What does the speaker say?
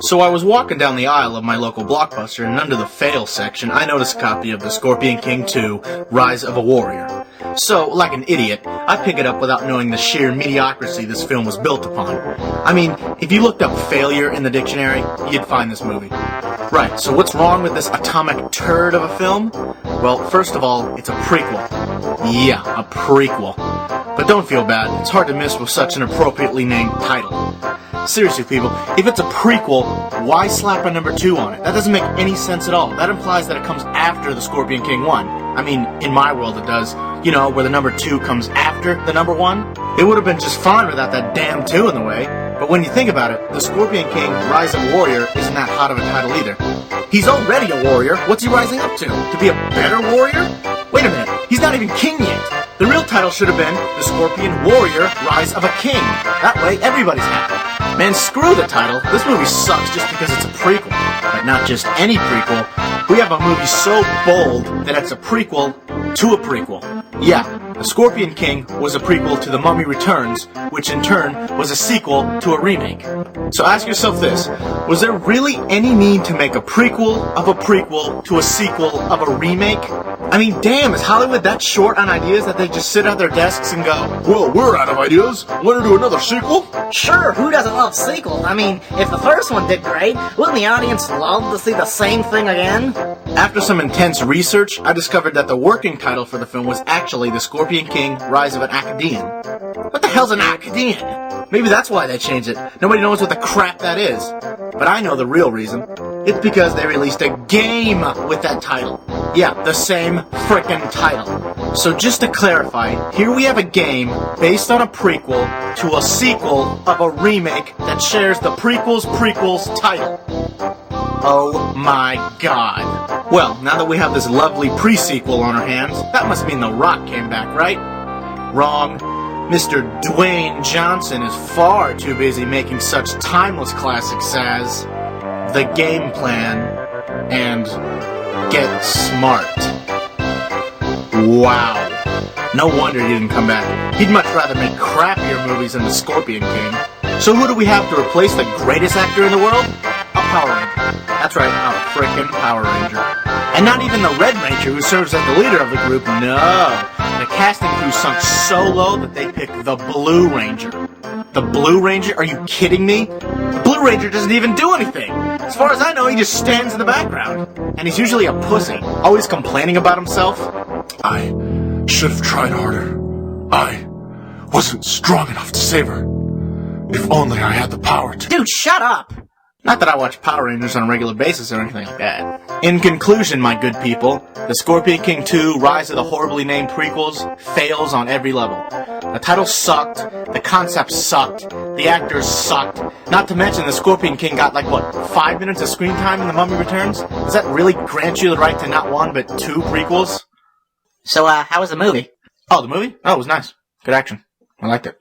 So I was walking down the aisle of my local Blockbuster, and under the fail section, I noticed a copy of The Scorpion King 2, Rise of a Warrior. So, like an idiot, I pick it up without knowing the sheer mediocrity this film was built upon. I mean, if you looked up failure in the dictionary, you'd find this movie. Right, so what's wrong with this atomic turd of a film? Well, first of all, it's a prequel. Yeah, a prequel. But don't feel bad, it's hard to miss with such an appropriately named title. Seriously, people, if it's a prequel, why slap a number 2 on it? That doesn't make any sense at all. That implies that it comes after The Scorpion King 1. I mean, in my world it does. You know, where the number 2 comes after the number 1. It would have been just fine without that damn 2 in the way. But when you think about it, The Scorpion King, Rise of a Warrior isn't that hot of a title either. He's already a warrior. What's he rising up to? To be a better warrior? Wait a minute, he's not even king yet. The real title should have been The Scorpion Warrior, Rise of a King. That way, everybody's happy. Man, screw the title. This movie sucks just because it's a prequel. But not just any prequel. We have a movie so bold that it's a prequel to a prequel. Yeah, The Scorpion King was a prequel to The Mummy Returns, which in turn was a sequel to a remake. So ask yourself this, was there really any need to make a prequel of a prequel to a sequel of a remake? I mean, damn, is Hollywood that short on ideas that they just sit at their desks and go, well, we're out of ideas. Want to do another sequel? Sure, who doesn't love sequels? I mean, if the first one did great, wouldn't the audience love to see the same thing again? After some intense research, I discovered that the working title for the film was actually The Scorpion King, Rise of an Acadian. What the hell's an Acadian? Maybe that's why they changed it. Nobody knows what the crap that is. But I know the real reason. It's because they released a game with that title. Yeah, the same frickin' title. So just to clarify, here we have a game based on a prequel to a sequel of a remake that shares the prequel's title. Oh my god. Well, now that we have this lovely pre-sequel on our hands, that must mean The Rock came back, right? Wrong. Mr. Dwayne Johnson is far too busy making such timeless classics as The Game Plan and Get Smart. Wow. No wonder he didn't come back. He'd much rather make crappier movies than The Scorpion King. So who do we have to replace the greatest actor in the world? A Power Ranger. That's right, a frickin' Power Ranger. And not even the Red Ranger who serves as the leader of the group, no. The casting crew sunk so low that they picked the Blue Ranger. The Blue Ranger? Are you kidding me? The Blue Ranger doesn't even do anything. As far as I know, he just stands in the background. And he's usually a pussy, always complaining about himself. I should have tried harder. I wasn't strong enough to save her. If only I had the power to... Dude, shut up! Not that I watch Power Rangers on a regular basis or anything like that. In conclusion, my good people, The Scorpion King 2, Rise of the horribly named prequels, fails on every level. The title sucked, the concept sucked, the actors sucked, not to mention The Scorpion King got 5 minutes of screen time in The Mummy Returns? Does that really grant you the right to not one but 2 prequels? So, how was the movie? Oh, the movie? Oh, it was nice. Good action. I liked it.